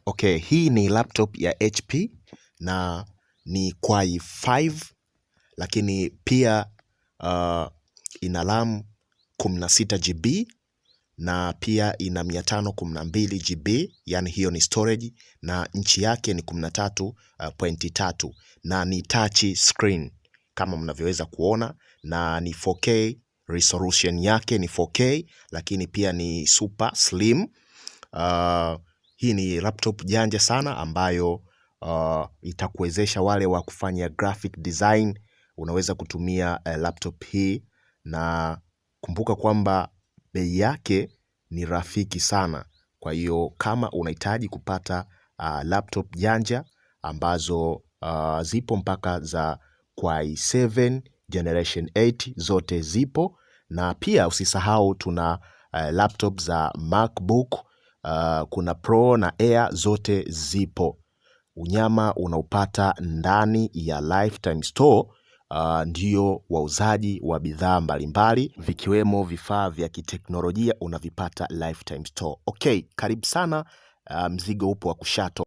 Okay, hii ni laptop ya HP na ni Core i5, lakini pia ina RAM 16GB na pia ina 512GB, yani hiyo ni storage, na inchi yake ni 13.3 na ni touch screen kama mnavyoweza kuona, na ni 4K, resolution yake ni 4K, lakini pia ni super slim. Hii ni laptop janja sana ambayo itakuwezesha wale wa kufanya graphic design, unaweza kutumia laptop hii, na kumbuka kwamba bei yake ni rafiki sana. Kwa hiyo kama unahitaji kupata laptop janja ambazo zipo mpaka za Core i7 generation 8 zote zipo, na pia usisahau tuna laptop za MacBook, kuna Pro na Air zote zipo. Unyama unaupata ndani ya Lifetime Store. Ndio wauzaji wa bidhaa mbalimbali vikiwemo vifaa vya kiteknolojia unavipata Lifetime Store. Okay, karibu sana, mzigo upo wa kushato.